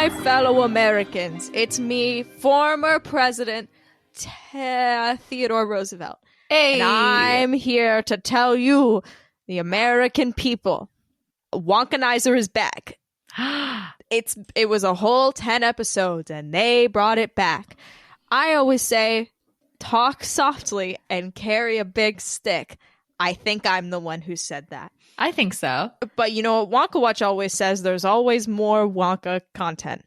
my fellow Americans. It's me, former President Theodore Roosevelt. Hey. And I'm here to tell you, the American people, Wonkanizer is back. It was a whole 10 episodes, and they brought it back. I always say, talk softly and carry a big stick. I think I'm the one who said that. I think so. But you know what Wonka Watch always says? There's always more Wonka content.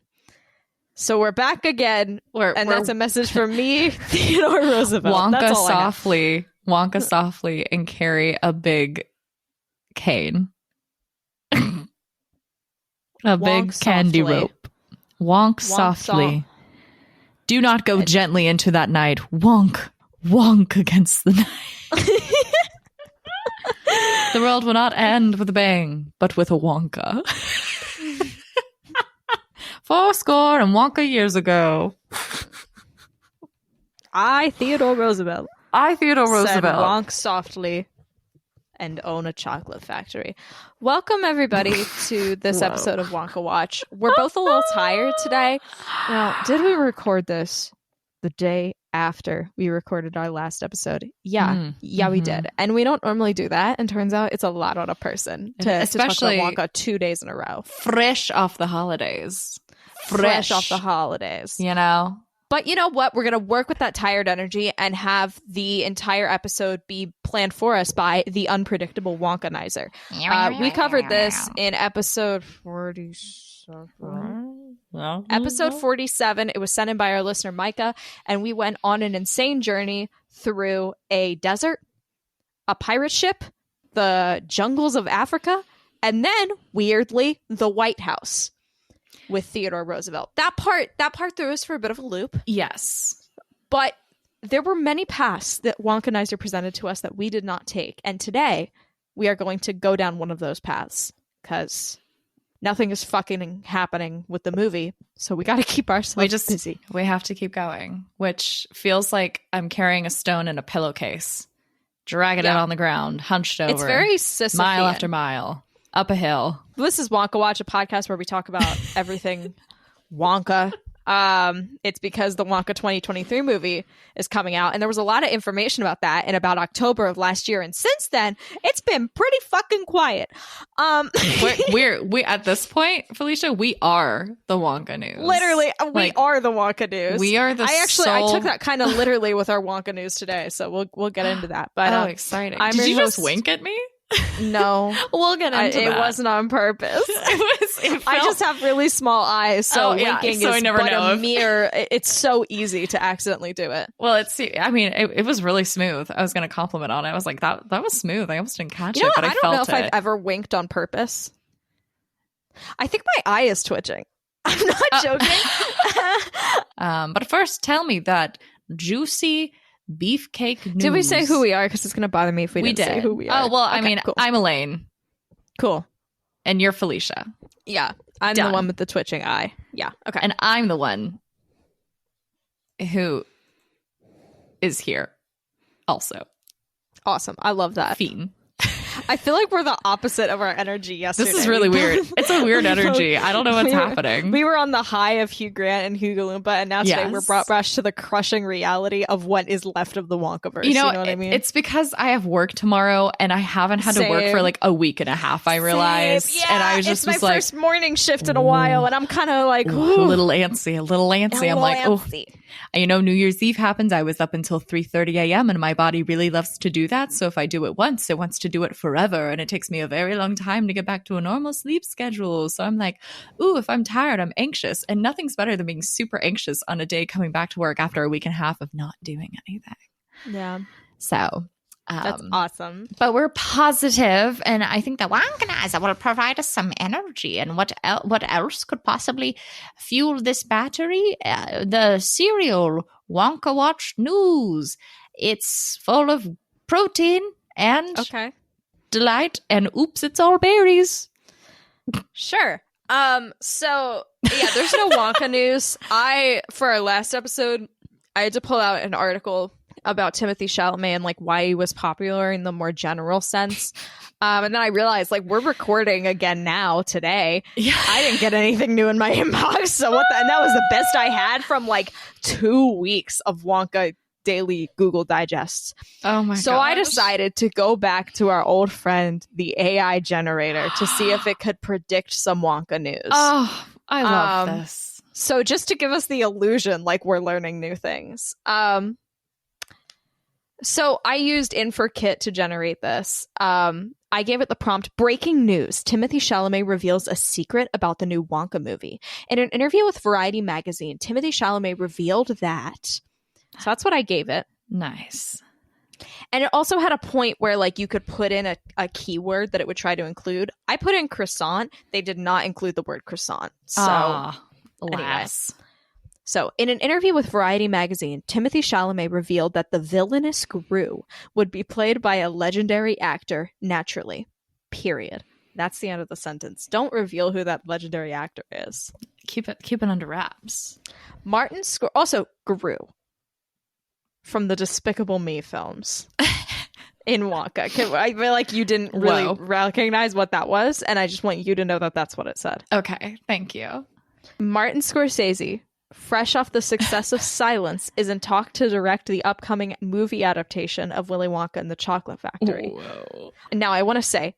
So we're back again, and that's a message from me, Theodore Roosevelt. Wonka softly, and carry a big cane. A big candy rope. Wonk softly. Do not go gently into that night. Wonk against the night. The world will not end with a bang, but with a Wonka. 40 and Wonka years ago. I, Theodore Roosevelt. Said Wonk softly and own a chocolate factory. Welcome, everybody, to this episode of Wonka Watch. We're both a little tired today. Now, did we record this the day after we recorded our last episode? Yeah, we did. And we don't normally do that. And turns out it's a lot on a person to especially talk about Wonka 2 days in a row. Fresh off the holidays. Fresh off the holidays. You know? But you know what? We're going to work with that tired energy and have the entire episode be planned for us by the unpredictable Wonkanizer. We covered this in episode 47. Episode 47. It was sent in by our listener, Micah, and we went on an insane journey through a desert, a pirate ship, the jungles of Africa, and then, weirdly, the White House. With Theodore Roosevelt. That part threw us for a bit of a loop. Yes. But there were many paths that Wonkanizer presented to us that we did not take. And today, we are going to go down one of those paths. Because nothing is fucking happening with the movie. So we got to keep ourselves busy. We have to keep going. Which feels like I'm carrying a stone in a pillowcase. Dragging it on the ground. Hunched over. It's very Sisyphean. Mile after mile. Up a hill. This is Wonka Watch, a podcast where we talk about everything Wonka. It's because the Wonka 2023 movie is coming out, and there was a lot of information about that in about October of last year, and since then, it's been pretty fucking quiet. We at this point, Felicia, we are the Wonka news. Literally, we are the Wonka news. We are the. I took that kind of literally with our Wonka news today, so we'll get into that. But exciting! Did you just wink at me? No, we'll get into that. It wasn't on purpose. I just have really small eyes, so winking is a mere. It's so easy to accidentally do it. Well, it was really smooth. I was going to compliment on it. I was like, that was smooth. I almost didn't catch it, but I don't know if I've ever winked on purpose. I think my eye is twitching. I'm not joking. But first, tell me that juicy beefcake news. Did we say who we are? Because it's going to bother me if we didn't say who we are. Oh, well, cool. I'm Elaine. Cool. And you're Felicia. Yeah. I'm the one with the twitching eye. Yeah. Okay. And I'm the one who is here also. Awesome. I love that. Fiend. I feel like we're the opposite of our energy yesterday. This is really weird. It's a weird energy. I don't know what's happening. We were on the high of Hugh Grant and Hugo Loompa, and now today we're brought back to the crushing reality of what is left of the Wonkaverse. You know what I mean? It's because I have work tomorrow, and I haven't had to work for like a week and a half, I realized. Yeah, and I was my first morning shift in a while, and I'm kind of like... a little antsy. I'm like, antsy. New Year's Eve happens. I was up until 3:30 a.m. and my body really loves to do that. So if I do it once, it wants to do it forever. And it takes me a very long time to get back to a normal sleep schedule. So I'm like, ooh, if I'm tired, I'm anxious. And nothing's better than being super anxious on a day coming back to work after a week and a half of not doing anything. Yeah. So... that's awesome. But we're positive, and I think that Wonkanizer will provide us some energy. And what else could possibly fuel this battery? The cereal Wonka Watch News. It's full of protein and delight, and oops, it's all berries. Sure. So yeah, there's no Wonka news. For our last episode, I had to pull out an article about Timothy Chalamet and like why he was popular in the more general sense. And then I realized like we're recording again now today. Yeah. I didn't get anything new in my inbox. So and that was the best I had from like 2 weeks of Wonka daily Google digests. Oh my god. So I decided to go back to our old friend, the AI generator, to see if it could predict some Wonka news. Oh, I love this. So just to give us the illusion like we're learning new things. So I used InferKit to generate this. I gave it the prompt, breaking news. Timothy Chalamet reveals a secret about the new Wonka movie. In an interview with Variety magazine, Timothy Chalamet revealed that. So that's what I gave it. Nice. And it also had a point where like you could put in a keyword that it would try to include. I put in croissant. They did not include the word croissant. So anyway. So, in an interview with Variety magazine, Timothy Chalamet revealed that the villainous Gru would be played by a legendary actor naturally. Period. That's the end of the sentence. Don't reveal who that legendary actor is. Keep it under wraps. Also Gru from the Despicable Me films in Wonka. I feel like you didn't really recognize what that was, and I just want you to know that that's what it said. Okay, thank you. Martin Scorsese, fresh off the success of Silence, is in talk to direct the upcoming movie adaptation of Willy Wonka and the Chocolate Factory. Whoa. And now I want to say,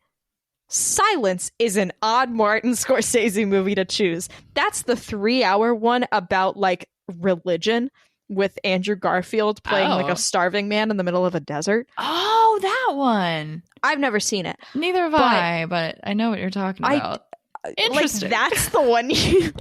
Silence is an odd Martin Scorsese movie to choose. That's the 3-hour one about like religion with Andrew Garfield playing like a starving man in the middle of a desert. Oh, that one. I've never seen it. Neither have I, but I know what you're talking about. Interesting. Like, that's the one you...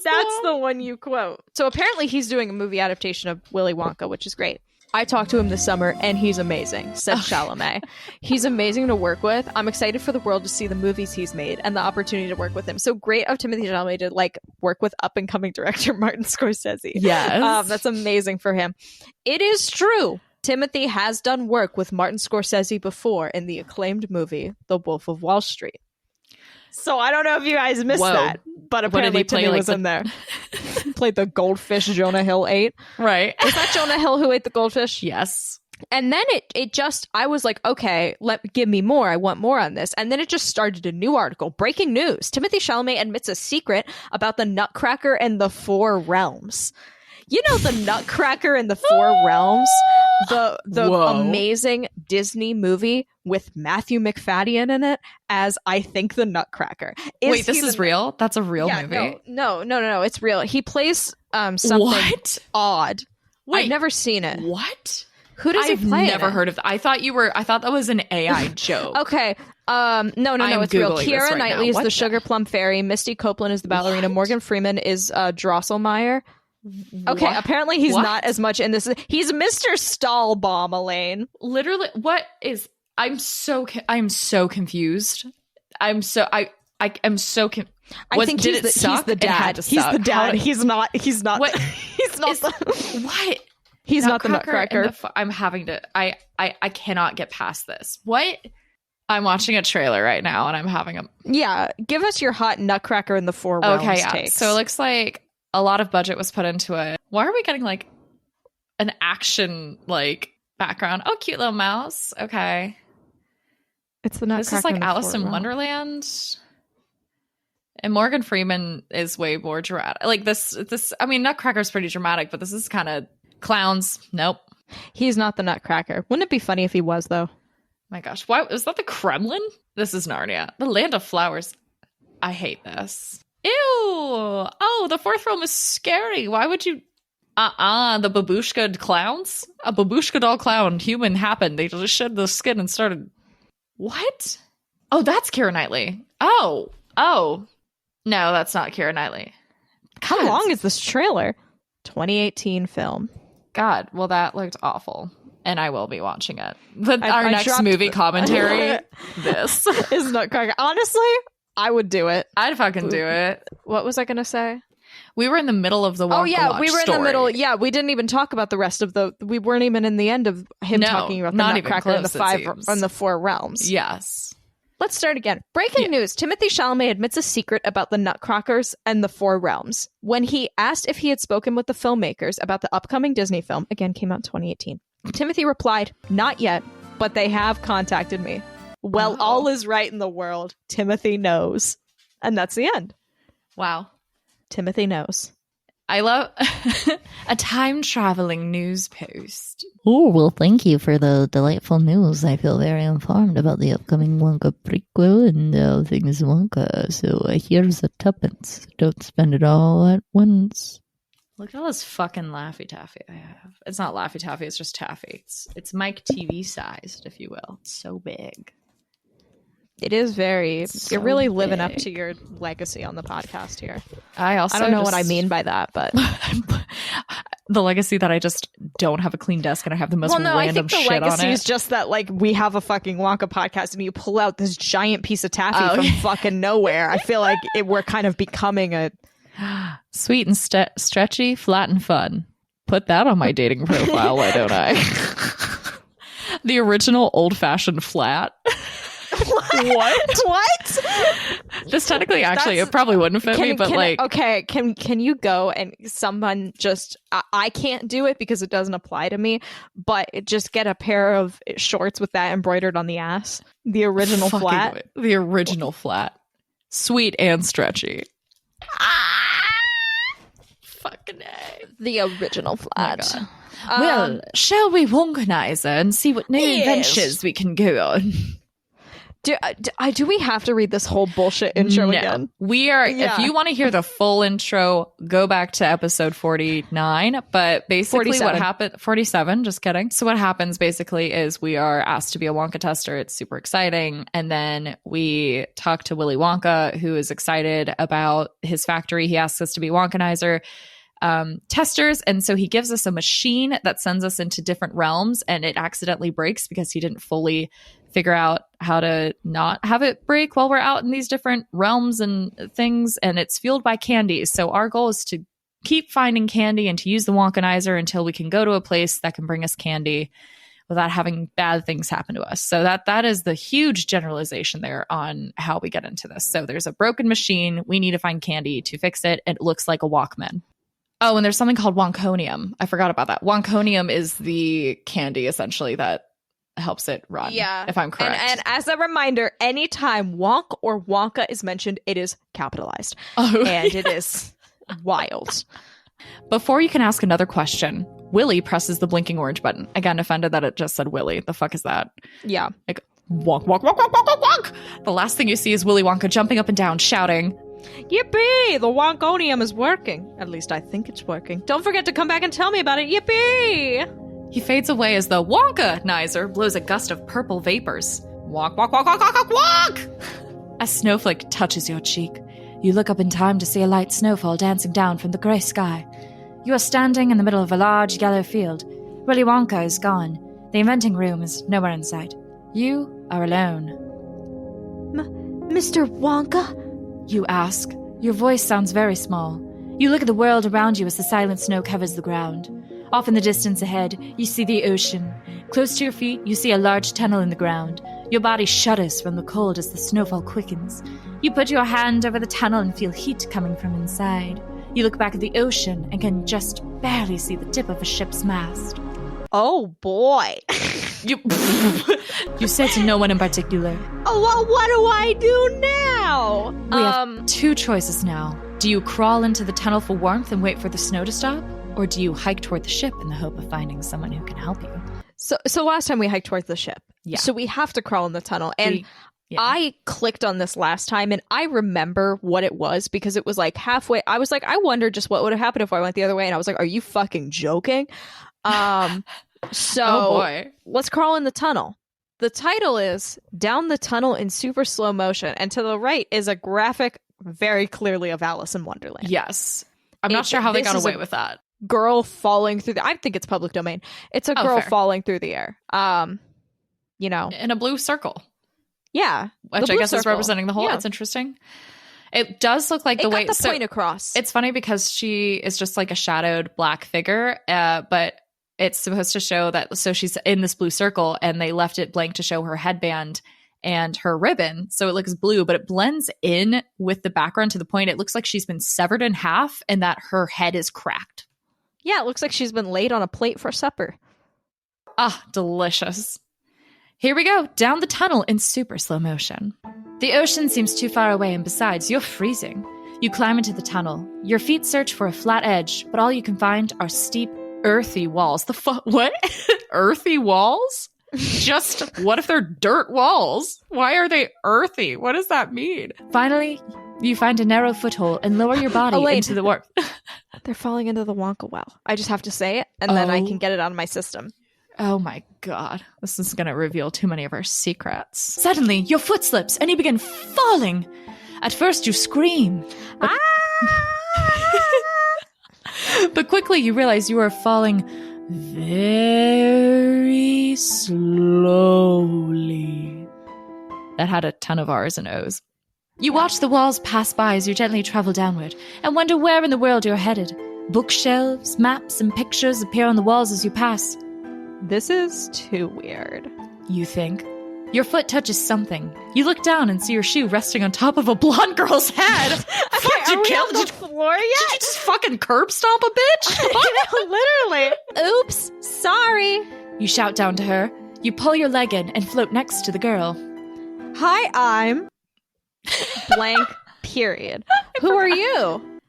That's the one you quote. So apparently he's doing a movie adaptation of Willy Wonka, which is great. I talked to him this summer and he's amazing, said Chalamet. He's amazing to work with. I'm excited for the world to see the movies he's made and the opportunity to work with him. So great of Timothy Chalamet to like work with up and coming director Martin Scorsese. Yes. That's amazing for him. It is true. Timothy has done work with Martin Scorsese before in the acclaimed movie The Wolf of Wall Street. So I don't know if you guys missed that, but apparently Timmy was in there. Played the goldfish Jonah Hill ate. Right. Was that Jonah Hill who ate the goldfish? Yes. And then it just, I was like, okay, give me more. I want more on this. And then it just started a new article. Breaking news. Timothy Chalamet admits a secret about the Nutcracker and the Four Realms. You know the Nutcracker and the Four Realms? The amazing Disney movie with Matthew McFadden in it as I think the Nutcracker. Wait, this is real? That's a real movie? No, it's real. He plays something odd. Wait, I've never seen it. What? Who does he play? I've never heard of that. I thought that was an AI joke. Okay. No, it's real. Keira Knightley is the Sugar Plum Fairy. Misty Copeland is the ballerina. Morgan Freeman is Drosselmeyer. Okay, apparently he's not as much in this. He's Mr. Stahlbaum, Elaine. Literally, what is? I'm so confused. I think he's the dad. He's the dad. He's not. What? He's not. What? He's not the Nutcracker. I'm having to. I cannot get past this. What? I'm watching a trailer right now, and I'm having a. Yeah, give us your hot Nutcracker in the Four Realms takes. So it looks like a lot of budget was put into it. Why are we getting like an action like background? Oh, cute little mouse. Okay. It's the Nutcracker. This is like Alice in Wonderland. And Morgan Freeman is way more dramatic. Like this, I mean, Nutcracker's pretty dramatic, but this is kind of clowns. Nope. He's not the Nutcracker. Wouldn't it be funny if he was, though? My gosh. Why is that the Kremlin? This is Narnia. The Land of Flowers. I hate this. Ew. Oh, the fourth realm is scary. Why would you? The babushka clowns? A babushka doll clown human happened. They just shed the skin and started. What? Oh, that's Keira Knightley. Oh. No, that's not Keira Knightley. How long is this trailer? 2018 film. God, well, that looked awful. And I will be watching it. But our next movie commentary, this is Nutcracker. Honestly, I would do it. I'd fucking do it. What was I going to say? We were in the middle of the Wonka we were in the middle. Yeah, we didn't even talk about the rest of the. We weren't even in the end of him talking about the Nutcracker and the Four Realms. Yes. Let's start again. Breaking news. Timothée Chalamet admits a secret about the Nutcrackers and the Four Realms. When he asked if he had spoken with the filmmakers about the upcoming Disney film, again, came out in 2018, Timothy replied, "Not yet, but they have contacted me." Well, all is right in the world. Timothy knows. And that's the end. Wow. Timothy knows. I love a time-traveling news post. Oh, well, thank you for the delightful news. I feel very informed about the upcoming Wonka prequel and all things Wonka. So here's a tuppence. Don't spend it all at once. Look at all this fucking Laffy Taffy I have. It's not Laffy Taffy, it's just Taffy. It's Mike TV sized, if you will. It's so big. It is very... So you're really living up big. to your legacy on the podcast here. I don't know what I mean by that, but... the legacy that I just don't have a clean desk and I have the most random I think the shit on legacy it. is just that, like, we have a fucking Wonka podcast and you pull out this giant piece of taffy from fucking nowhere. I feel like we're kind of becoming a... Sweet and stretchy, flat and fun. Put that on my dating profile, why don't I? The original old-fashioned flat. What? This technically, actually, it probably wouldn't fit me, but okay, can you go and someone just... I can't do it because it doesn't apply to me, but just get a pair of shorts with that embroidered on the ass. The original flat. The original flat. Sweet and stretchy. Fucking A. The original flat. Well, shall we Wonkanizer and see what new adventures we can go on? Do we have to read this whole bullshit intro again? We are. If you want to hear the full intro, go back to episode 49. But basically 47. what happened... 47, just kidding. So what happens basically is we are asked to be a Wonka tester. It's super exciting. And then we talk to Willy Wonka, who is excited about his factory. He asks us to be Wonkanizer testers, and so he gives us a machine that sends us into different realms, and it accidentally breaks because he didn't fully figure out how to not have it break while we're out in these different realms and things, and it's fueled by candy. So our goal is to keep finding candy and to use the Wonkanizer until we can go to a place that can bring us candy without having bad things happen to us. So that is the huge generalization there on how we get into this. So there's a broken machine, we need to find candy to fix it, and it looks like a Walkman. Oh, and there's something called Wonkonium. I forgot about that. Wonkonium is the candy, essentially, that helps it run, if I'm correct. And as a reminder, anytime Wonk or Wonka is mentioned, it is capitalized. And it is wild. Before you can ask another question, Willy presses the blinking orange button. Again, offended that it just said Willy. The fuck is that? Yeah. Like, wonk, wonk, wonk, wonk, wonk, wonk, wonk. The last thing you see is Willy Wonka jumping up and down, shouting, "Yippee! The Wonkonium is working. At least I think it's working. Don't forget to come back and tell me about it. Yippee!" He fades away as the Wonkanizer blows a gust of purple vapors. Wonk, wonk, wonk, wonk, wonk, wonk, wonk! A snowflake touches your cheek. You look up in time to see a light snowfall dancing down from the grey sky. You are standing in the middle of a large yellow field. Willy Wonka is gone. The inventing room is nowhere in sight. You are alone. Mr. Wonka? You ask. Your voice sounds very small. You look at the world around you as the silent snow covers the ground. Off in the distance ahead, you see the ocean. Close to your feet, you see a large tunnel in the ground. Your body shudders from the cold as the snowfall quickens. You put your hand over the tunnel and feel heat coming from inside. You look back at the ocean and can just barely see the tip of a ship's mast. Oh boy. You say to no one in particular. Oh, well, what do I do now? We have two choices now. Do you crawl into the tunnel for warmth and wait for the snow to stop? Or do you hike toward the ship in the hope of finding someone who can help you? So last time we hiked towards the ship. Yeah. So we have to crawl in the tunnel. And I clicked on this last time and I remember what it was because it was like halfway. I was like, I wonder just what would have happened if I went the other way. And I was like, are you fucking joking? So oh boy. Let's crawl in the tunnel. The title is Down the Tunnel in Super Slow Motion. And to the right is a graphic very clearly of Alice in Wonderland. Yes. I'm not sure how they got away with that. Girl falling through I think it's public domain. It's a girl falling through the air. You know. In a blue circle. Yeah. Which I guess is representing the whole. Yeah. That's interesting. It does look like the way the point across. It's funny because she is just like a shadowed black figure, but it's supposed to show that. So she's in this blue circle, and they left it blank to show her headband, and her ribbon. So it looks blue, but it blends in with the background to the point it looks like she's been severed in half and that her head is cracked. Yeah, it looks like she's been laid on a plate for supper. Ah, delicious. Here we go, down the tunnel in super slow motion. The ocean seems too far away, and besides, you're freezing. You climb into the tunnel. Your feet search for a flat edge, but all you can find are steep, earthy walls. The fuck? What? Earthy walls? Just, what if they're dirt walls? Why are they earthy? What does that mean? Finally, you find a narrow foothold and lower your body into the warp. They're falling into the Wonka well. I just have to say it, and then I can get it out of my system. Oh my god. This is going to reveal too many of our secrets. Suddenly, your foot slips and you begin falling. At first, you scream. But quickly, you realize you are falling very slowly. That had a ton of R's and O's. You watch the walls pass by as you gently travel downward and wonder where in the world you're headed. Bookshelves, maps, and pictures appear on the walls as you pass. This is too weird. You think. Your foot touches something. You look down and see your shoe resting on top of a blonde girl's head. Fuck, are we on the floor yet? Did you just fucking curb stomp a bitch? Literally. Oops, sorry. You shout down to her. You pull your leg in and float next to the girl. Hi, I'm... blank, period. Who are you?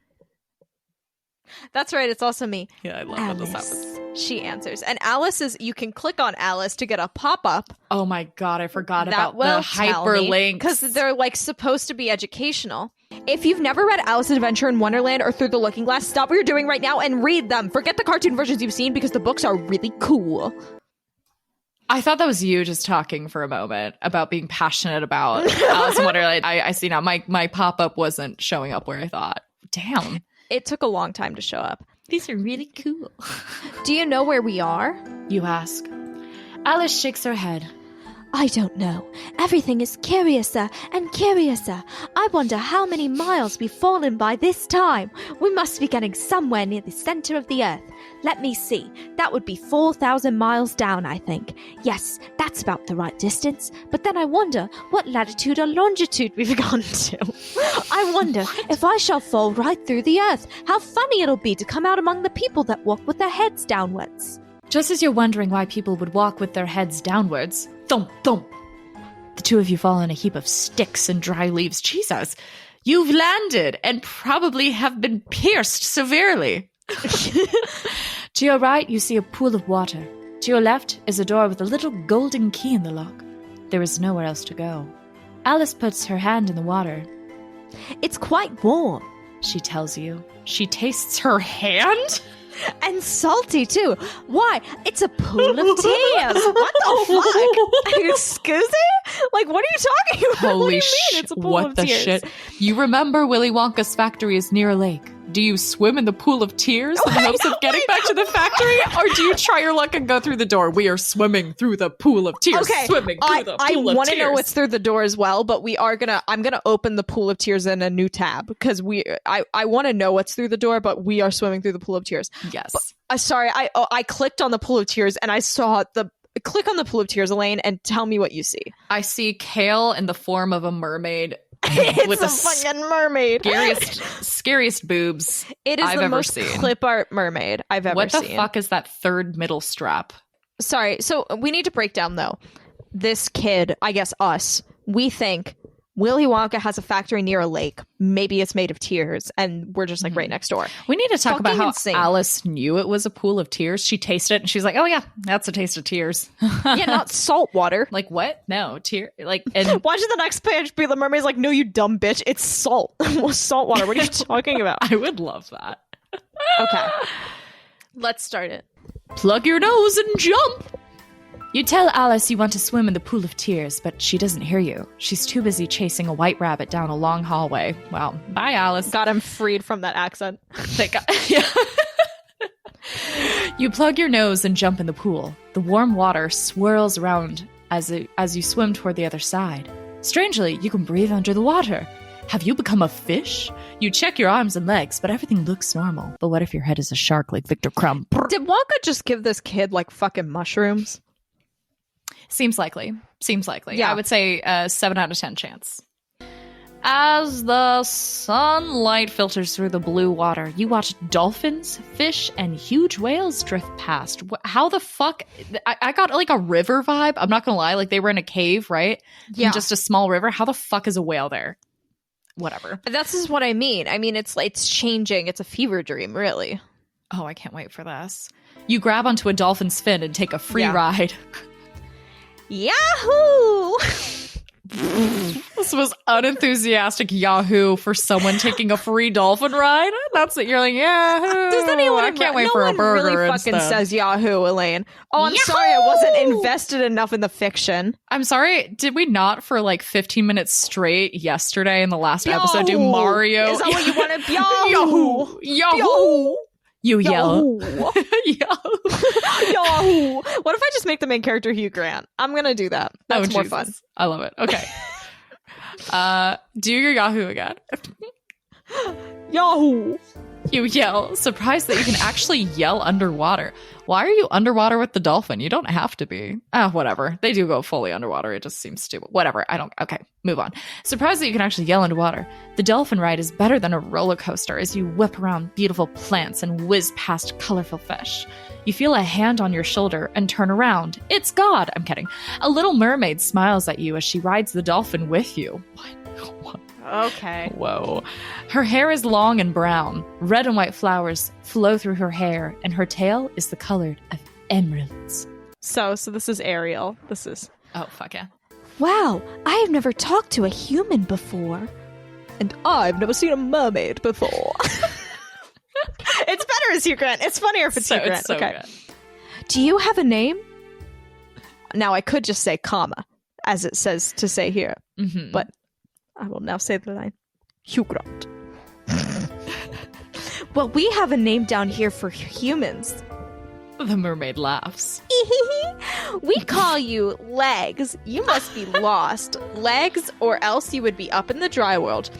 That's right, it's also me. Yeah, I love Alice. when this happens. She answers. And Alice is, you can click on Alice to get a pop-up. Oh my god, I forgot that about will the hyperlinks. Because they're like supposed to be educational. If you've never read Alice's Adventure in Wonderland or Through the Looking Glass, stop what you're doing right now and read them. Forget the cartoon versions you've seen because the books are really cool. I thought that was you just talking for a moment about being passionate about Alice in Wonderland. I see now. My pop-up wasn't showing up where I thought. Damn. It took a long time to show up. These are really cool. Do you know where we are? You ask. Alice shakes her head. I don't know. Everything is curiouser and curiouser. I wonder how many miles we've fallen by this time. We must be getting somewhere near the center of the Earth. Let me see. That would be 4,000 miles down, I think. Yes, that's about the right distance. But then I wonder what latitude or longitude we've gone to. I wonder if I shall fall right through the Earth. How funny it'll be to come out among the people that walk with their heads downwards. Just as you're wondering why people would walk with their heads downwards, thump, thump, the two of you fall in a heap of sticks and dry leaves. Jesus, you've landed and probably have been pierced severely. To your right, you see a pool of water. To your left is a door with a little golden key in the lock. There is nowhere else to go. Alice puts her hand in the water. It's quite warm, she tells you. She tastes her hand? And salty, too. Why? It's a pool of tears. What the fuck? Excuse me? Like, what are you talking about? Holy what do you shit. mean it's a pool What of the tears? shit? You remember Willy Wonka's factory is near a lake. Do you swim in the pool of tears in hopes of getting back to the factory? Or do you try your luck and go through the door? We are swimming through the pool of tears. Okay, Swimming through the pool of tears. I want to know what's through the door as well, but I'm gonna open the pool of tears in a new tab because I want to know what's through the door, but we are swimming through the pool of tears. Yes. But, sorry, I clicked on the pool of tears and I saw click on the pool of tears, Elaine, and tell me what you see. I see Kale in the form of a mermaid. It's with a fucking mermaid. Scariest boobs It is I've the ever most seen. clip art mermaid I've ever seen. What the fuck is that third middle strap? Sorry, so we need to break down, though. This kid, I guess us, we think Willy Wonka has a factory near a lake. Maybe it's made of tears, and we're just like right next door. We need to talk about how insane. Alice knew it was a pool of tears. She tasted it, and she's like, "Oh yeah, that's a taste of tears." Yeah, not salt water. Like what? No, tear. Like, and Watching the next page, be the mermaid's like, "No, you dumb bitch, it's salt, salt water." What are you talking about? I would love that. Okay, let's start it. Plug your nose and jump. You tell Alice you want to swim in the pool of tears, but she doesn't hear you. She's too busy chasing a white rabbit down a long hallway. Well, bye, Alice. God, I'm freed from that accent. Yeah. You plug your nose and jump in the pool. The warm water swirls around as you swim toward the other side. Strangely, you can breathe under the water. Have you become a fish? You check your arms and legs, but everything looks normal. But what if your head is a shark like Victor Crumb? Did Wonka just give this kid like fucking mushrooms? Seems likely. Yeah. I would say 7 out of 10 chance. As the sunlight filters through the blue water, you watch dolphins, fish, and huge whales drift past. How the fuck? I got like a river vibe. I'm not gonna lie. Like they were in a cave, right? Yeah. In just a small river. How the fuck is a whale there? Whatever. This is what I mean. I mean, it's changing. It's a fever dream, really. Oh, I can't wait for this. You grab onto a dolphin's fin and take a free ride. Yahoo! This was unenthusiastic Yahoo for someone taking a free dolphin ride. That's it. You're like, Yahoo. Does anyone? I can't wait for a burger. Really fucking says Yahoo, Elaine. Oh, I'm sorry, I wasn't invested enough in the fiction. I'm sorry. Did we not for like 15 minutes straight yesterday in the last episode do Mario? Is that what you wanted? Yahoo! Yahoo! You yell. Yahoo! Yahoo! What if I just make the main character Hugh Grant? I'm gonna do that. That's more fun. I love it. Okay. Do your Yahoo again. Yahoo! You yell, surprised that you can actually yell underwater. Why are you underwater with the dolphin? You don't have to be. Whatever. They do go fully underwater. It just seems stupid. Whatever. Okay, move on. Surprised that you can actually yell underwater. The dolphin ride is better than a roller coaster as you whip around beautiful plants and whiz past colorful fish. You feel a hand on your shoulder and turn around. It's God. I'm kidding. A little mermaid smiles at you as she rides the dolphin with you. What? Okay. Whoa. Her hair is long and brown. Red and white flowers flow through her hair, and her tail is the color of emeralds. So this is Ariel. This is... Oh, fuck yeah. Wow, I have never talked to a human before. And I've never seen a mermaid before. It's better as Hugh Grant. It's funnier if it's Hugh Grant. It's so okay. good. Do you have a name? Now, I could just say comma, as it says to say here. Mm-hmm. But I will now say the line. Hugh Grant. Well, we have a name down here for humans. The mermaid laughs. We call you Legs. You must be lost. Legs, or else you would be up in the dry world.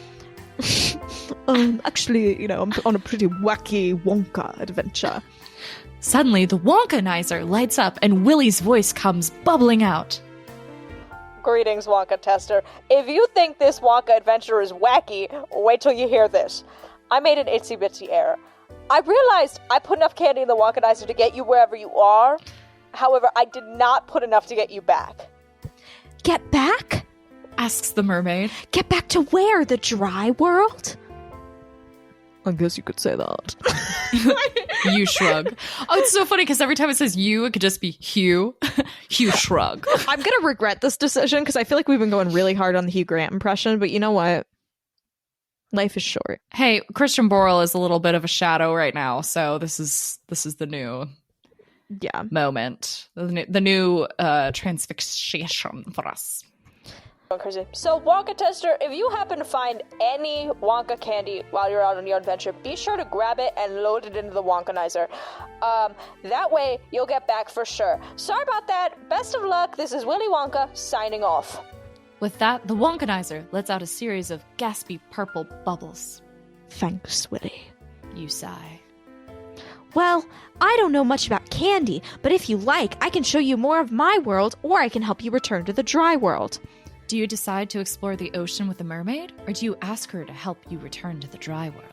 Actually, I'm on a pretty wacky Wonka adventure. Suddenly, the Wonkanizer lights up and Willie's voice comes bubbling out. Greetings, Wonka Tester. If you think this Wonka adventure is wacky, wait till you hear this. I made an itsy-bitsy error. I realized I put enough candy in the Wonkanizer to get you wherever you are. However, I did not put enough to get you back. Get back? Asks the mermaid. Get back to where? The dry world? I guess you could say that. You shrug. Oh, it's so funny because every time it says you, it could just be Hugh. Hugh shrug. I'm going to regret this decision because I feel like we've been going really hard on the Hugh Grant impression, but you know what? Life is short. Hey, Christian Borle is a little bit of a shadow right now, so this is the new moment. The new transfixation for us. Crazy. So, Wonka Tester, if you happen to find any Wonka candy while you're out on your adventure, be sure to grab it and load it into the Wonkanizer. That way, you'll get back for sure. Sorry about that. Best of luck. This is Willy Wonka, signing off. With that, the Wonkanizer lets out a series of gaspy purple bubbles. Thanks, Willy. You sigh. Well, I don't know much about candy, but if you like, I can show you more of my world, or I can help you return to the dry world. Do you decide to explore the ocean with the mermaid, or do you ask her to help you return to the dry world?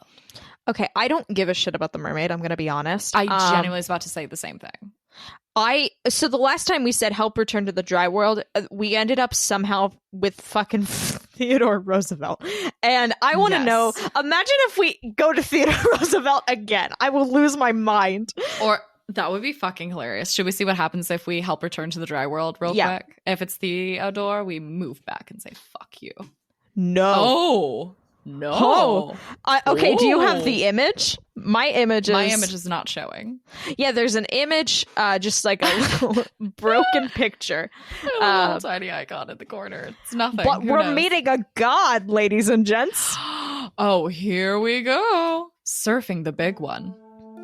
Okay, I don't give a shit about the mermaid, I'm going to be honest. I genuinely was about to say the same thing. So the last time we said help return to the dry world, we ended up somehow with fucking Theodore Roosevelt. And I want to know, imagine if we go to Theodore Roosevelt again. I will lose my mind. Or that would be fucking hilarious. Should we see what happens if we help return to the dry world real quick? If it's Theodore, we move back and say, fuck you. No. Oh. No. Okay, do you have the image? My image is not showing. Yeah, there's an image, just like a little broken picture. A little tiny icon in the corner. It's nothing. But we're meeting a god, ladies and gents. Oh, here we go. Surfing the big one.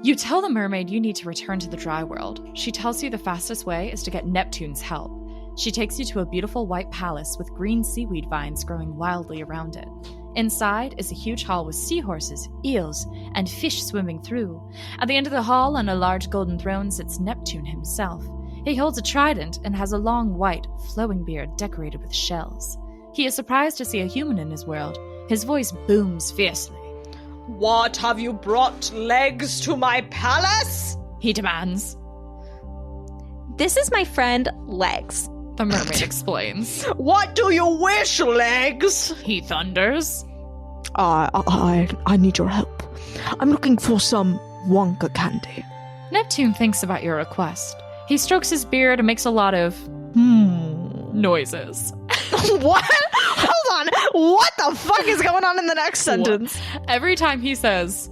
You tell the mermaid you need to return to the dry world. She tells you the fastest way is to get Neptune's help. She takes you to a beautiful white palace with green seaweed vines growing wildly around it. Inside is a huge hall with seahorses, eels, and fish swimming through. At the end of the hall, on a large golden throne, sits Neptune himself. He holds a trident and has a long, white, flowing beard decorated with shells. He is surprised to see a human in his world. His voice booms fiercely. What, have you brought legs to my palace? He demands. This is my friend, Legs. The mermaid explains. What do you wish, Legs? He thunders. I need your help. I'm looking for some Wonka candy. Neptune thinks about your request. He strokes his beard and makes a lot of noises. What? Hold on. What the fuck is going on in the next sentence? Every time he says,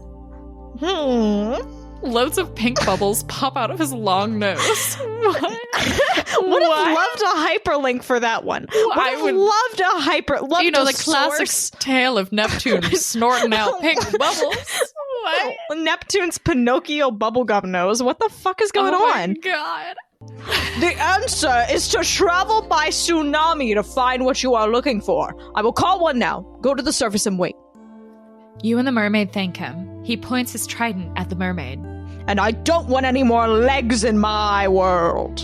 loads of pink bubbles pop out of his long nose. Would have loved a hyperlink for that one. I would loved a hyper. You know, the classic tale of Neptune snorting out pink bubbles. What? Neptune's Pinocchio bubblegum nose. What the fuck is going on? Oh my god. The answer is to travel by tsunami to find what you are looking for. I will call one now. Go to the surface and wait. You and the mermaid thank him. He points his trident at the mermaid. And I don't want any more legs in my world.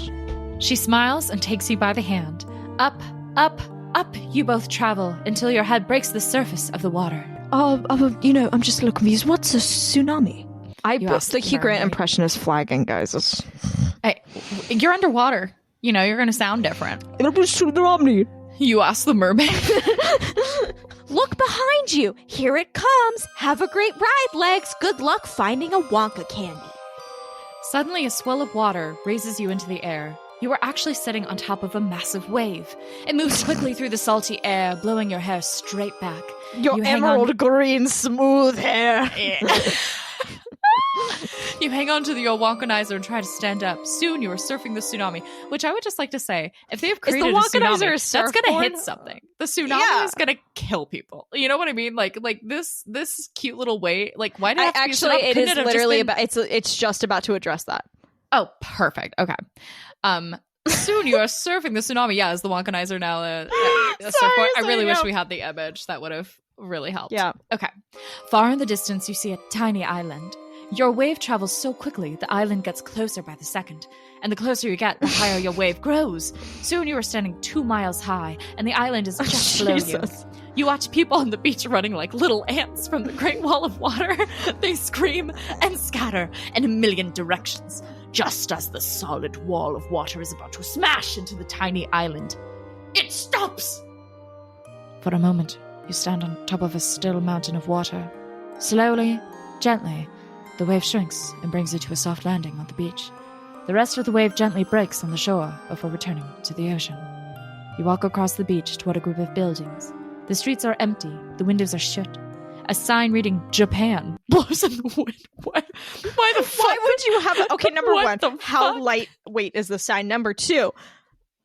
She smiles and takes you by the hand. Up, up, up you both travel until your head breaks the surface of the water. I'm just a little confused. What's a tsunami? The Hugh Grant impression is flagging, guys. Hey, you're underwater. You know, you're going to sound different. It'll be tsunami. You ask the mermaid. Look behind you. Here it comes. Have a great ride, Legs. Good luck finding a Wonka candy. Suddenly, a swell of water raises you into the air. You are actually sitting on top of a massive wave. It moves quickly through the salty air, blowing your hair straight back. Your emerald green smooth hair. You hang on to your Wonkanizer and try to stand up. Soon you are surfing the tsunami, which I would just like to say, if they've created a tsunami, that's going to hit something. The tsunami is going to kill people. You know what I mean? Like this cute little wave. Like, why do you have to actually? It is literally about. It's just about to address that. Oh, perfect. Okay. Soon you are surfing the tsunami. Yeah, is the Wonkanizer now a surfboard? I really wish we had the image. That would have really helped. Yeah. Okay. Far in the distance, you see a tiny island. Your wave travels so quickly, the island gets closer by the second. And the closer you get, the higher your wave grows. Soon you are standing 2 miles high, and the island is just below you. You watch people on the beach running like little ants from the Great Wall of Water. They scream and scatter in a million directions, just as the solid wall of water is about to smash into the tiny island. It stops! For a moment, you stand on top of a still mountain of water. Slowly, gently, the wave shrinks and brings you to a soft landing on the beach. The rest of the wave gently breaks on the shore before returning to the ocean. You walk across the beach toward a group of buildings. The streets are empty. The windows are shut. A sign reading Japan blows in the wind. What? Why the fuck? Why would you have... Okay, number What one, the how fuck? lightweight is the sign? Number two,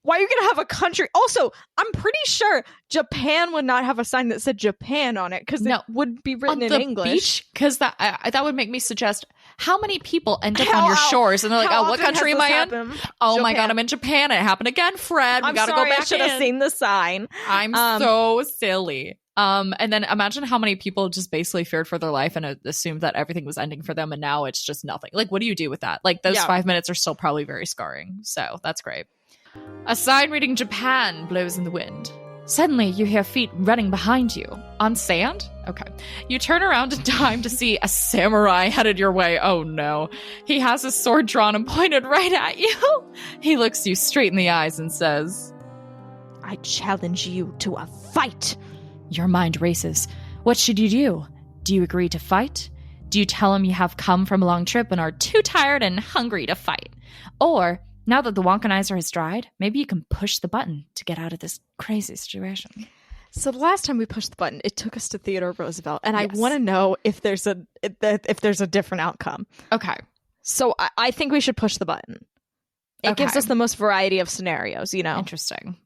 why are you going to have a country... Also, I'm pretty sure Japan would not have a sign that said Japan on it because it would be written in English. Because that would make me suggest how many people end up on your shores and they're like, oh, what country am I in? Oh my god, I'm in Japan. It happened again, Fred. We gotta go back I should have seen the sign. I'm so silly. And then imagine how many people just basically feared for their life and assumed that everything was ending for them, and now it's just nothing. Like, what do you do with that? Like, those 5 minutes are still probably very scarring. So that's great. A sign reading Japan blows in the wind. Suddenly, you hear feet running behind you. On sand? Okay. You turn around in time to see a samurai headed your way. Oh no. He has his sword drawn and pointed right at you. He looks you straight in the eyes and says, I challenge you to a fight. Your mind races. What should you do? Do you agree to fight? Do you tell him you have come from a long trip and are too tired and hungry to fight? Or, now that the Wonkanizer has dried, maybe you can push the button to get out of this crazy situation. So the last time we pushed the button, it took us to Theodore Roosevelt, and I want to know if there's a different outcome. Okay. So I think we should push the button. It gives us the most variety of scenarios, you know? Interesting.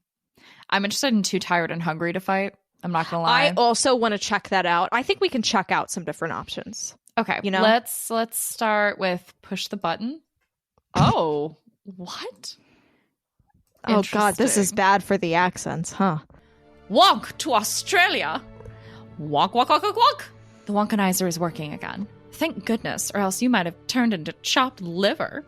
I'm interested in too tired and hungry to fight. I'm not gonna lie. I also want to check that out. I think we can check out some different options. Okay. You know? Let's start with push the button. Oh. What? Oh god, this is bad for the accents, huh? Wonk to Australia. Wonk, wonk, wonk, wonk, wonk. The Wonkanizer is working again. Thank goodness, or else you might have turned into chopped liver.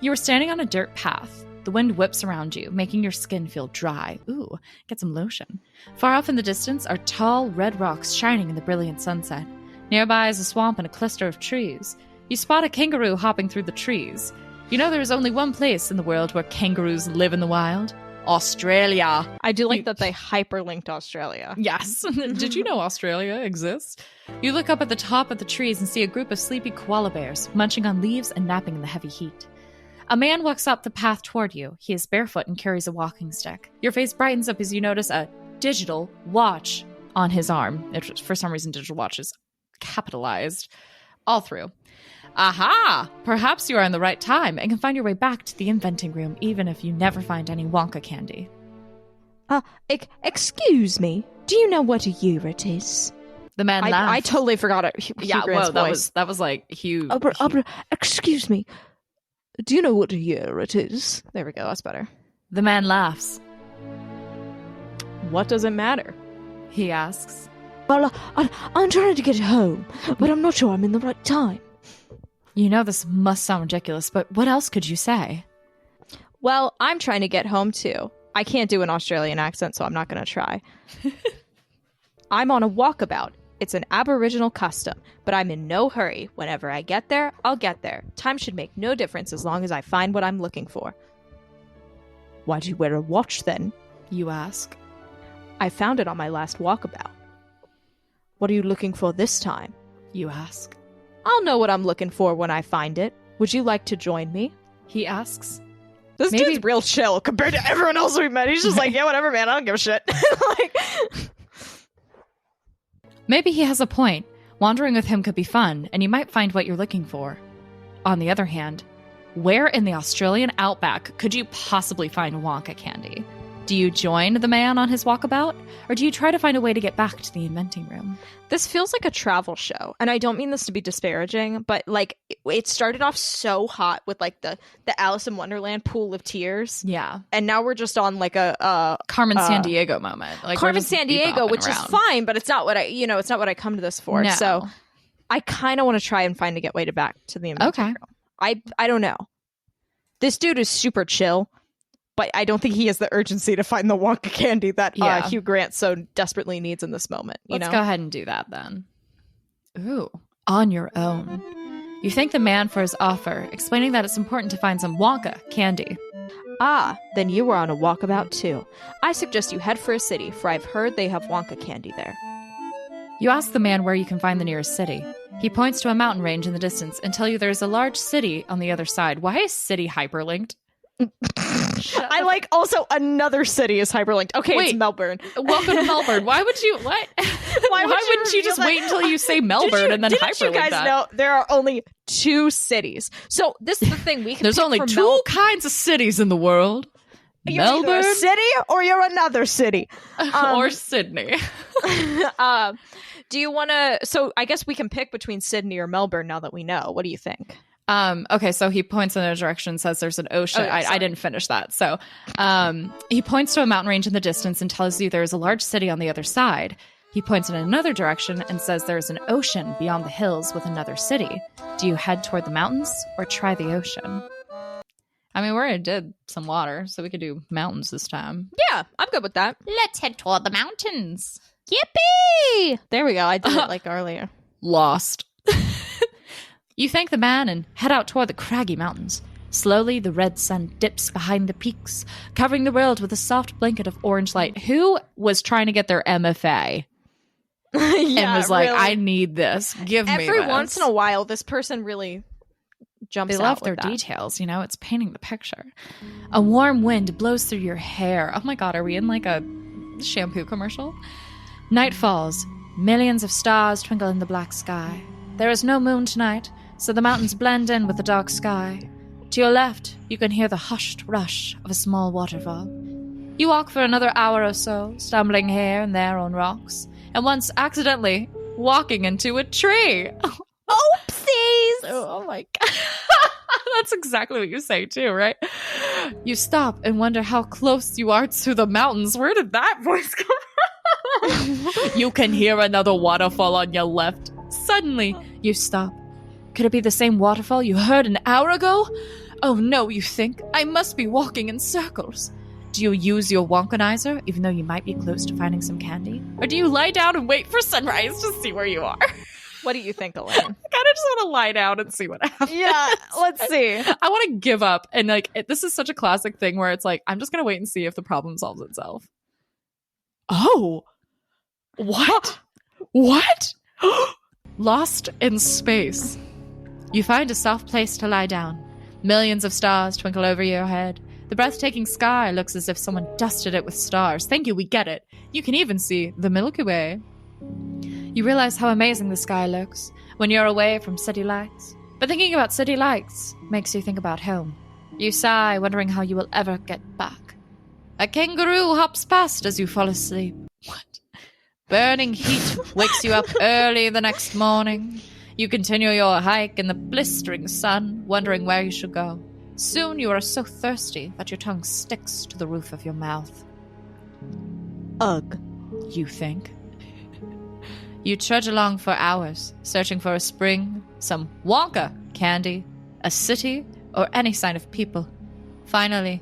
You were standing on a dirt path. The wind whips around you, making your skin feel dry. Ooh, get some lotion. Far off in the distance are tall, red rocks shining in the brilliant sunset. Nearby is a swamp and a cluster of trees. You spot a kangaroo hopping through the trees. You know there is only one place in the world where kangaroos live in the wild. Australia. I do like that they hyperlinked Australia. Yes. Did you know Australia exists? You look up at the top of the trees and see a group of sleepy koala bears munching on leaves and napping in the heavy heat. A man walks up the path toward you. He is barefoot and carries a walking stick. Your face brightens up as you notice a digital watch on his arm. For some reason, digital watch is capitalized all through. Aha! Perhaps you are in the right time and can find your way back to the inventing room, even if you never find any Wonka candy. Excuse me. Do you know what a year it is? The man laughed. I totally forgot it. Hugh Grant's voice. that was like huge. Excuse me. Do you know what a year it is? There we go. That's better. The man laughs. What does it matter? He asks. Well, I'm trying to get home, but I'm not sure I'm in the right time. You know this must sound ridiculous, but what else could you say? Well, I'm trying to get home too. I can't do an Australian accent, so I'm not going to try. I'm on a walkabout. It's an Aboriginal custom, but I'm in no hurry. Whenever I get there, I'll get there. Time should make no difference as long as I find what I'm looking for. Why do you wear a watch then? You ask. I found it on my last walkabout. What are you looking for this time? You ask. I'll know what I'm looking for when I find it. Would you like to join me? He asks. This dude's real chill compared to everyone else we met. He's just like, yeah, whatever, man. I don't give a shit. Maybe he has a point. Wandering with him could be fun, and you might find what you're looking for. On the other hand, where in the Australian outback could you possibly find Wonka candy? Do you join the man on his walkabout, or do you try to find a way to get back to the inventing room? This feels like a travel show, and I don't mean this to be disparaging, but like it started off so hot with like the Alice in Wonderland pool of tears. Yeah. And now we're just on like a Carmen Sandiego moment. Like Carmen Sandiego, which is fine, but it's not what it's not what I come to this for. No. So I kind of want to try and find a get way to back to the inventing room. I don't know. This dude is super chill. But I don't think he has the urgency to find the Wonka candy that Hugh Grant so desperately needs in this moment. Let's go ahead and do that then. Ooh, on your own. You thank the man for his offer, explaining that it's important to find some Wonka candy. Ah, then you were on a walkabout too. I suggest you head for a city, for I've heard they have Wonka candy there. You ask the man where you can find the nearest city. He points to a mountain range in the distance and tell you there's a large city on the other side. Why is city hyperlinked? I like also another city is hyperlinked. Okay, wait, it's Melbourne. Welcome to Melbourne. Why would you what? Why wouldn't you just wait until you say Melbourne and then hyperlink you guys that? know there are only 2 cities? So this is the thing we can. There's only 2 kinds of cities in the world. You're Melbourne, either a city or you're another city, or Sydney. Do you want to? So I guess we can pick between Sydney or Melbourne now that we know. What do you think? Okay, so he points in a direction, says there's an ocean. I didn't finish that. So he points to a mountain range in the distance and tells you there's a large city on the other side. He points in another direction and says there's an ocean beyond the hills with another city. Do you head toward the mountains or try the ocean? I mean, we already did some water, so we could do mountains this time. Yeah, I'm good with that. Let's head toward the mountains. Yippee! There we go. I did it like earlier. Lost. You thank the man and head out toward the craggy mountains. Slowly, the red sun dips behind the peaks, covering the world with a soft blanket of orange light. Who was trying to get their MFA? And was like, really? I need this. Give me this. Every once in a while, this person really jumps out. They love their details, you know? It's painting the picture. A warm wind blows through your hair. Oh my god, are we in like a shampoo commercial? Night falls. Millions of stars twinkle in the black sky. There is no moon tonight, so the mountains blend in with the dark sky. To your left, you can hear the hushed rush of a small waterfall. You walk for another hour or so, stumbling here and there on rocks, and once accidentally walking into a tree. Oopsies! Oh my god. That's exactly what you say too, right? You stop and wonder how close you are to the mountains. Where did that voice come from? You can hear another waterfall on your left. Suddenly, you stop. Could it be the same waterfall you heard an hour ago? Oh no, you think? I must be walking in circles. Do you use your Wonkanizer, even though you might be close to finding some candy? Or do you lie down and wait for sunrise to see where you are? What do you think, Elaine? I kind of just want to lie down and see what happens. Yeah, let's see. I want to give up. And this is such a classic thing where it's like, I'm just going to wait and see if the problem solves itself. Oh, what? What? Lost in space. You find a soft place to lie down. Millions of stars twinkle over your head. The breathtaking sky looks as if someone dusted it with stars. Thank you, we get it. You can even see the Milky Way. You realize how amazing the sky looks when you're away from city lights. But thinking about city lights makes you think about home. You sigh, wondering how you will ever get back. A kangaroo hops past as you fall asleep. What? Burning heat wakes you up early the next morning. You continue your hike in the blistering sun, wondering where you should go. Soon you are so thirsty that your tongue sticks to the roof of your mouth. Ugh. You think? You trudge along for hours, searching for a spring, some Wonka candy, a city, or any sign of people. Finally,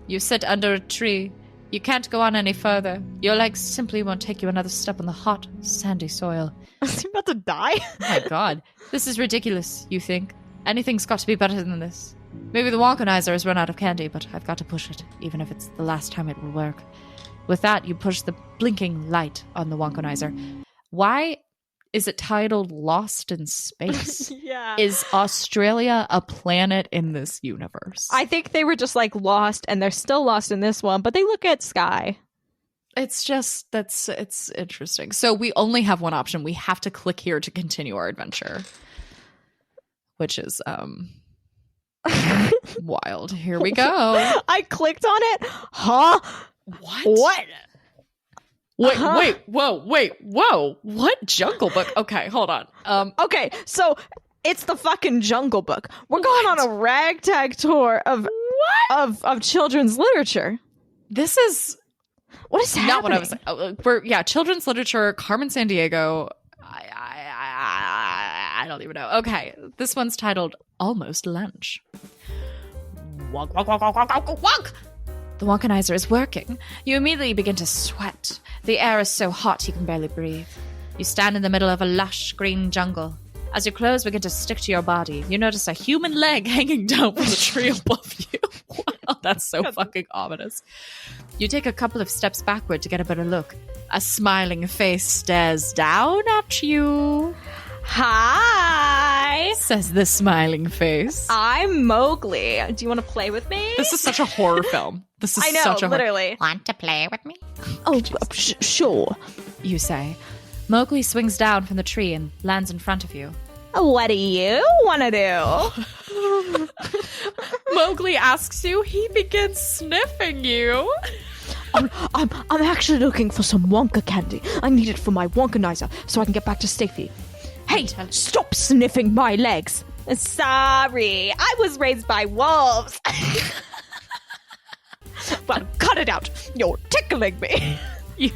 you sit under a tree. You can't go on any further. Your legs simply won't take you another step on the hot, sandy soil. Is he about to die? Oh my god. This is ridiculous, you think. Anything's got to be better than this. Maybe the Wonkanizer has run out of candy, but I've got to push it, even if it's the last time it will work. With that, you push the blinking light on the Wonkanizer. Why is it titled Lost in Space? Yeah. Is Australia a planet in this universe? I think they were just lost, and they're still lost in this one, but they look at sky. It's interesting. So we only have one option. We have to click here to continue our adventure, which is wild. Here we go. I clicked on it. Huh? What? Wait, whoa. What Jungle Book? Okay, hold on. Okay, so it's the fucking Jungle Book. We're going on a ragtag tour of children's literature. This is what is happening? not what I was saying. Children's literature, Carmen Sandiego. I don't even know. Okay, this one's titled Almost Lunch. Wonk, wonk, wonk, wonk, wonk, wonk. The Wonkanizer is working. You immediately begin to sweat. The air is so hot you can barely breathe. You stand in the middle of a lush green jungle. As your clothes begin to stick to your body, you notice a human leg hanging down from the tree above you. Wow, that's so fucking ominous. You take a couple of steps backward to get a better look. A smiling face stares down at you. Hi, says the smiling face. I'm Mowgli. Do you want to play with me? This is such a horror film. This is I know, such a literally. Want to play with me? Oh, sure. You say. Mowgli swings down from the tree and lands in front of you. What do you want to do? Mowgli asks you. He begins sniffing you. I'm actually looking for some Wonka candy. I need it for my Wonkanizer so I can get back to Stafy. Hey, stop sniffing my legs. Sorry, I was raised by wolves. Well, cut it out. You're tickling me. You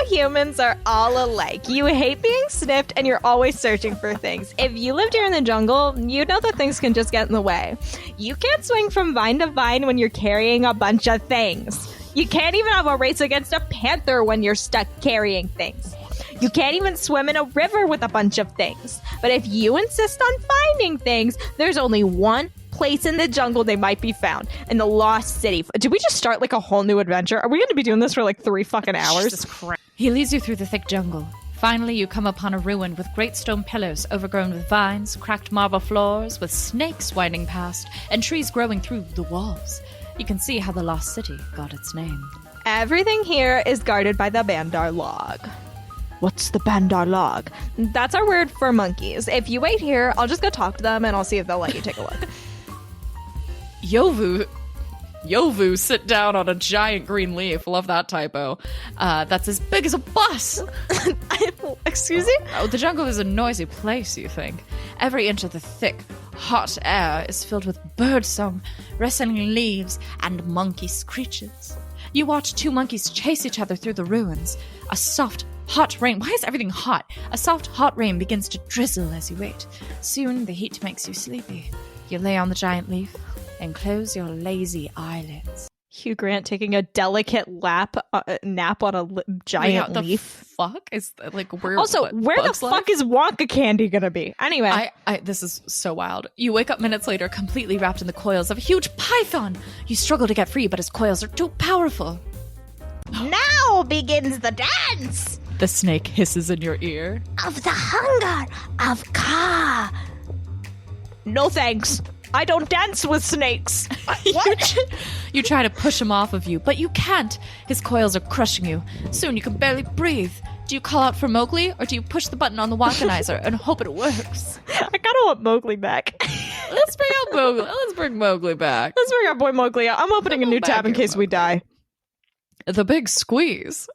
humans are all alike. You hate being sniffed and you're always searching for things. If you lived here in the jungle, you know that things can just get in the way. You can't swing from vine to vine when you're carrying a bunch of things. You can't even have a race against a panther when you're stuck carrying things. You can't even swim in a river with a bunch of things. But if you insist on finding things, there's only one place in the jungle they might be found, in the Lost City. Did we just start a whole new adventure? Are we going to be doing this for 3 fucking hours? Jesus Christ. He leads you through the thick jungle. Finally, you come upon a ruin with great stone pillars overgrown with vines, cracked marble floors, with snakes winding past, and trees growing through the walls. You can see how the Lost City got its name. Everything here is guarded by the Bandar Log. What's the Bandar Log? That's our word for monkeys. If you wait here, I'll just go talk to them and I'll see if they'll let you take a look. Yovu sit down on a giant green leaf. Love that typo. That's as big as a bus. Excuse me? Oh, the jungle is a noisy place, you think. Every inch of the thick, hot air is filled with birdsong, rustling leaves, and monkey screeches. You watch 2 monkeys chase each other through the ruins. A soft, hot rain. Why is everything hot? A soft, hot rain begins to drizzle as you wait. Soon, the heat makes you sleepy. You lay on the giant leaf and close your lazy eyelids. Hugh Grant taking a delicate nap on a giant leaf. Fuck is like where? Also, where the fuck is Wonka candy gonna be? Anyway, this is so wild. You wake up minutes later, completely wrapped in the coils of a huge python. You struggle to get free, but his coils are too powerful. Now begins the dance The snake hisses in your ear. of the hunger of Ka. no thanks. I don't dance with snakes. What? You try to push him off of you, but you can't. His coils are crushing you. Soon you can barely breathe. Do you call out for Mowgli, or do you push the button on the Wonkanizer and hope it works? I kind of want Mowgli back. Let's bring out Mowgli. Let's bring Mowgli back. Let's bring our boy Mowgli out. I'm opening a new tab in case we die. The big squeeze.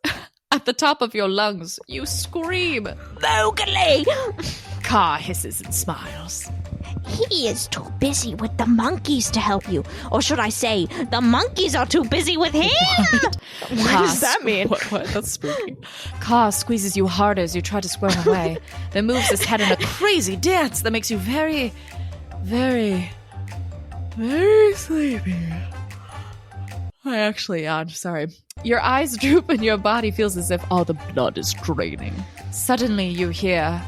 At the top of your lungs, you scream. Mowgli! Ka hisses and smiles. He is too busy with the monkeys to help you. Or should I say, the monkeys are too busy with him. What does that mean? What? That's spooky. Ka squeezes you harder as you try to squirm away, then moves his head in a crazy dance that makes you very, very, very sleepy. I'm sorry. Your eyes droop and your body feels as if all the blood is draining. Suddenly you hear,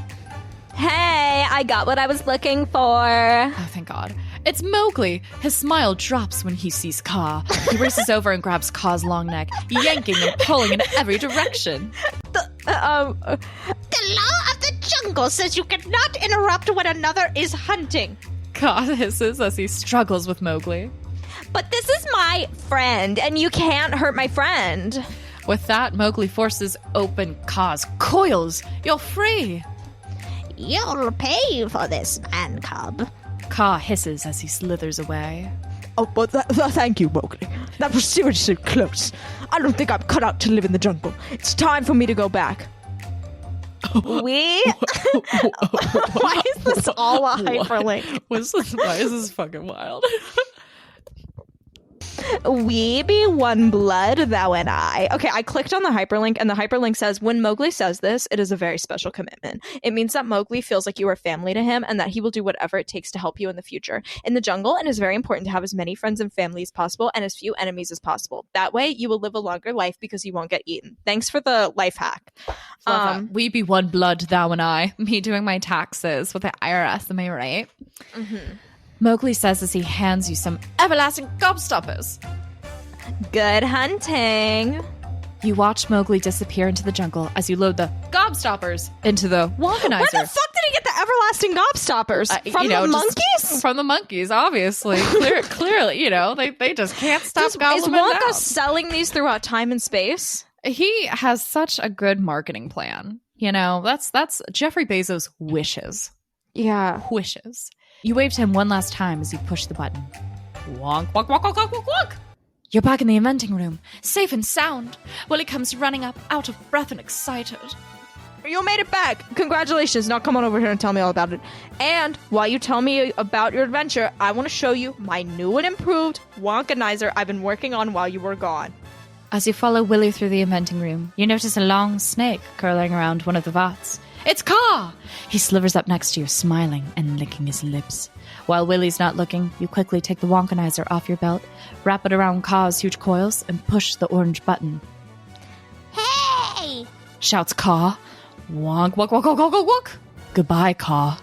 Hey, I got what I was looking for. oh, thank God. It's Mowgli. His smile drops when he sees Ka. He races over and grabs Ka's long neck, yanking and pulling in every direction. The law of the jungle says you cannot interrupt when another is hunting. Ka hisses as he struggles with Mowgli. But this is my friend, and you can't hurt my friend. With that, Mowgli forces open Ka's coils. You're free. You'll pay for this, man cub. Ka hisses as he slithers away. Oh, but thank you, Mowgli. That was seriously close. I don't think I'm cut out to live in the jungle. It's time for me to go back. Why is this all a hyperlink? Why is this fucking wild? We be one blood, thou and I. Okay, I clicked on the hyperlink, and the hyperlink says, when Mowgli says this, it is a very special commitment. It means that Mowgli feels like you are family to him, and that he will do whatever it takes to help you in the future. In the jungle, it is very important to have as many friends and family as possible, and as few enemies as possible. That way, you will live a longer life because you won't get eaten. Thanks for the life hack. We be one blood, thou and I. Me doing my taxes with the IRS, am I right? Mm-hmm. Mowgli says as he hands you some everlasting gobstoppers. Good hunting. You watch Mowgli disappear into the jungle as you load the gobstoppers into the Wonkanizer. Where the fuck did he get the everlasting gobstoppers? From the monkeys? From the monkeys, obviously. Clearly, they just can't stop Is gobbling Wonka down. selling these throughout time and space? He has such a good marketing plan. That's Jeffrey Bezos' wishes. Yeah. Wishes. You wave to him one last time as you push the button. Wonk, wonk, wonk, wonk, wonk, wonk, wonk. You're back in the inventing room, safe and sound. Willie comes running up, out of breath and excited. You made it back. Congratulations. Now come on over here and tell me all about it. And while you tell me about your adventure, I want to show you my new and improved Wonkanizer I've been working on while you were gone. As you follow Willie through the inventing room, you notice a long snake curling around one of the vats. It's Ka! He slivers up next to you, smiling and licking his lips. While Willie's not looking, you quickly take the Wonkanizer off your belt, wrap it around Ka's huge coils, and push the orange button. Hey! Shouts Ka. Wonk, wonk, wonk, wonk, wonk, wonk, wonk. Goodbye, Ka.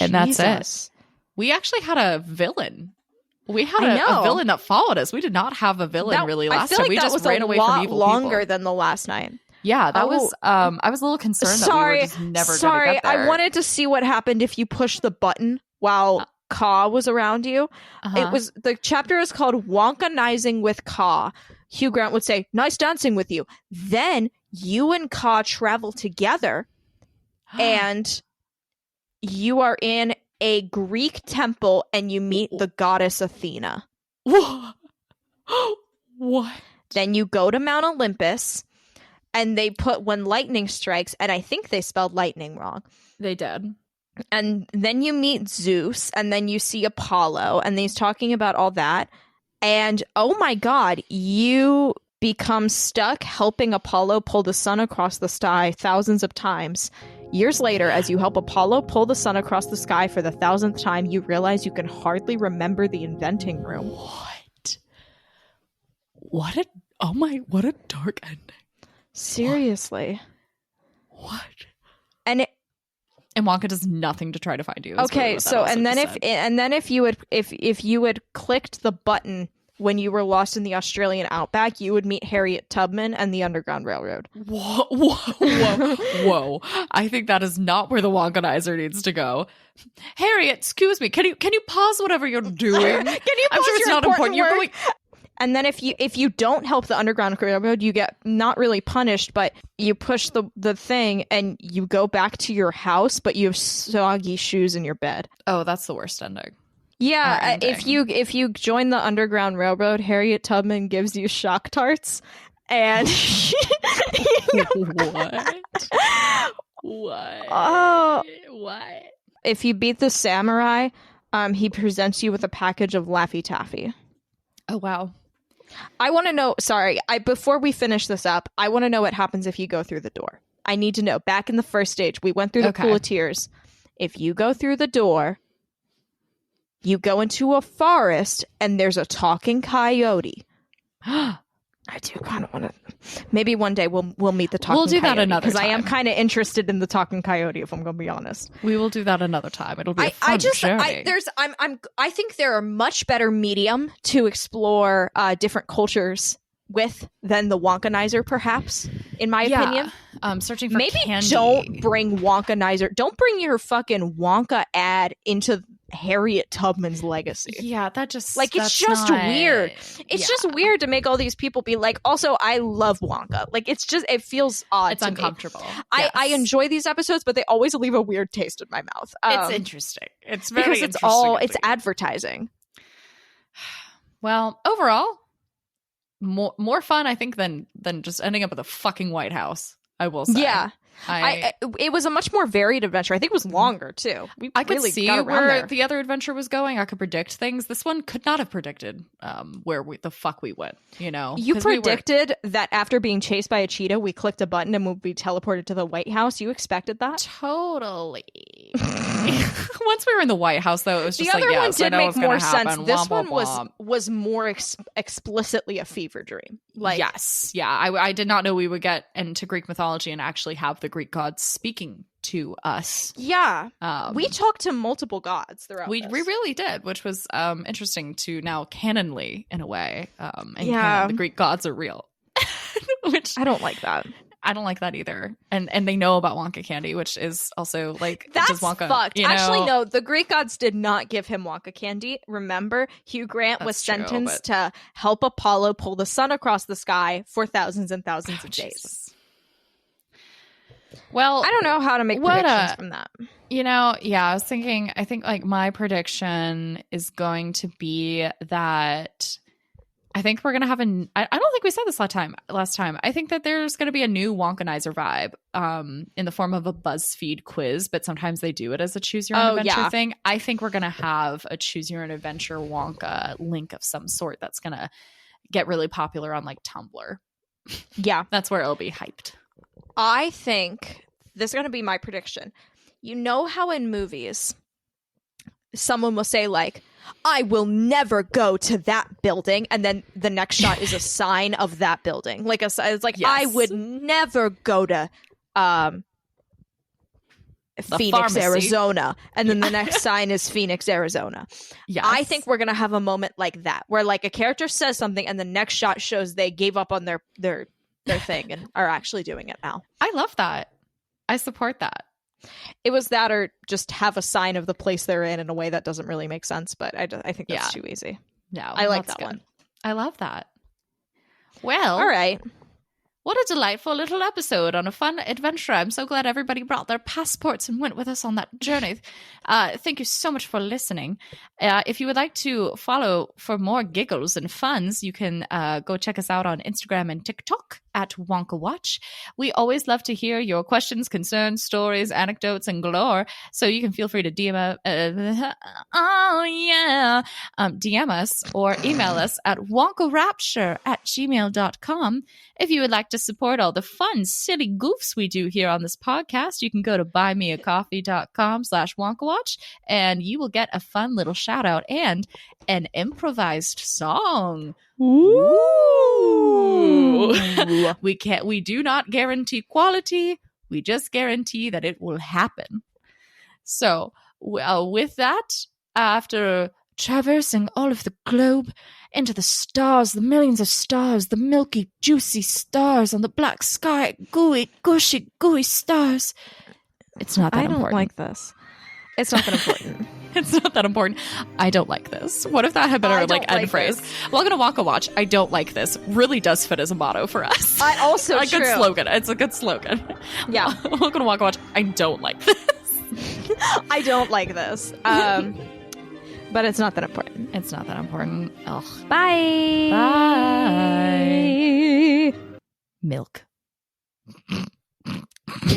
And that's it. We actually had a villain. We had a villain that followed us. We did not have a villain really last time. We just ran away from evil longer people. Than the last night. Yeah, that was. I was a little concerned that we were just never going to get there. I wanted to see what happened if you pushed the button while Ka was around you. It was the chapter is called Wonkanizing with Ka. Hugh Grant would say, "Nice dancing with you." Then you and Ka travel together, and you are in a Greek temple, and you meet the goddess Athena. What? Then you go to Mount Olympus. And they put when lightning strikes, and I think they spelled lightning wrong. They did. And then you meet Zeus, and then you see Apollo, and he's talking about all that. And oh my God, you become stuck helping Apollo pull the sun across the sky thousands of times. Years later, as you help Apollo pull the sun across the sky for the 1,000th time, you realize you can hardly remember the inventing room. What a dark ending. Seriously. What? And Wonka does nothing to try to find you. Okay, so if you had clicked the button when you were lost in the Australian outback, you would meet Harriet Tubman and the Underground Railroad. Whoa. I think that is not where the Wonkanizer needs to go. Harriet, excuse me. Can you pause whatever you're doing? Can you pause I'm sure it's your not important. You're work? going. And then if you don't help the Underground Railroad, you get not really punished, but you push the thing and you go back to your house, but you have soggy shoes in your bed. Oh, that's the worst ending. Yeah, if you join the Underground Railroad, Harriet Tubman gives you shock tarts, and What? What? If you beat the samurai, he presents you with a package of Laffy Taffy. Oh wow. I want to know. Sorry, before we finish this up, I want to know what happens if you go through the door. I need to know. Back in the first stage, we went through the Pool of Tears. If you go through the door, you go into a forest, and there's a talking coyote. I do kind of want to. Maybe one day we'll meet the talking coyote. We'll do that another time. Because I am kind of interested in the talking coyote, if I'm going to be honest. We will do that another time. It'll be a fun journey. I think there are much better medium to explore different cultures with than the Wonkanizer, perhaps, in my opinion. Searching for Maybe candy. don't bring Wonkanizer. Don't bring your fucking Wonka ad into Harriet Tubman's legacy. Yeah, that just it's just weird. It's just weird to make all these people be like, also, I love Wonka. Like, it feels odd. It's uncomfortable. I enjoy these episodes, but they always leave a weird taste in my mouth. It's interesting. It's very because interesting. it's advertising. Well, overall, more fun, I think, than just ending up at the fucking White House. I will say. Yeah. It was a much more varied adventure. I think it was longer too. I could see where the other adventure was going. I could predict things. This one could not have predicted where the fuck we went. You know, you predicted that after being chased by a cheetah, we clicked a button and would be teleported to the White House. You expected that? Totally. Once we were in the White House, though, it was just the other one did make more sense. This one was more explicitly a fever dream. Like, yes, yeah. I did not know we would get into Greek mythology and actually have the Greek gods speaking to us. Yeah, we talked to multiple gods throughout. We really did, which was interesting to now canonly in a way. And yeah, the Greek gods are real. Which I don't like that. I don't like that either. And they know about Wonka candy, which is also like, that's does Wonka, fucked. You know? Actually, no, the Greek gods did not give him Wonka candy. Remember, Hugh Grant was sentenced to help Apollo pull the sun across the sky for thousands and thousands of days. Jesus. Well, I don't know how to make predictions from that. You know, yeah, I think like my prediction is going to be that I think we're going to have I don't think we said this last time. I think that there's going to be a new Wonkanizer vibe in the form of a BuzzFeed quiz, but sometimes they do it as a choose your own adventure thing. I think we're going to have a choose your own adventure Wonka link of some sort that's going to get really popular on like Tumblr. Yeah. That's where it'll be hyped. I think this is going to be my prediction. You know how in movies someone will say like, I will never go to that building, and then the next shot is a sign of that building. Like it's like, yes. I would never go to Phoenix, pharmacy. Arizona, and then the next sign is Phoenix, Arizona. Yes. I think we're gonna have a moment like that, where like a character says something, and the next shot shows they gave up on their thing and are actually doing it now. I love that. I support that. It was that, or just have a sign of the place they're in a way that doesn't really make sense, but I think that's too easy. No, I like that good. one. I love that. Well, all right. What a delightful little episode on a fun adventure. I'm so glad everybody brought their passports and went with us on that journey. Thank you so much for listening. If you would like to follow for more giggles and funs, you can go check us out on Instagram and TikTok at Wonka Watch. We always love to hear your questions, concerns, stories, anecdotes, and galore. So you can feel free to DM DM us or email us at wonkarapture@gmail.com. If you would like to support all the fun, silly goofs we do here on this podcast, you can go to buymeacoffee.com/wonkawatch and you will get a fun little shout out and an improvised song. Ooh. We do not guarantee quality. We just guarantee that it will happen. So, with that, after traversing all of the globe into the stars, the millions of stars, the milky, juicy stars on the black sky, gooey, gushy, gooey stars. It's not that important. I don't like this. It's not that important. It's not that important. I don't like this. What if that had been our end phrase? Welcome to Wonka Watch. I don't like this. Really does fit as a motto for us. I also a good slogan. It's a good slogan. Yeah. Welcome to Wonka Watch. I don't like this. I don't like this. But it's not that important. It's not that important. Ugh. Bye. Bye. Milk.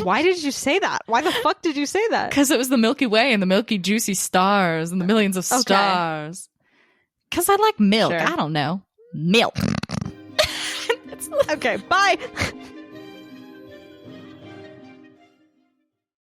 Why did you say that? Why the fuck did you say that? Because it was the Milky Way and the milky, juicy stars and the millions of stars. Because I like milk. Sure. I don't know. Milk. Okay, bye.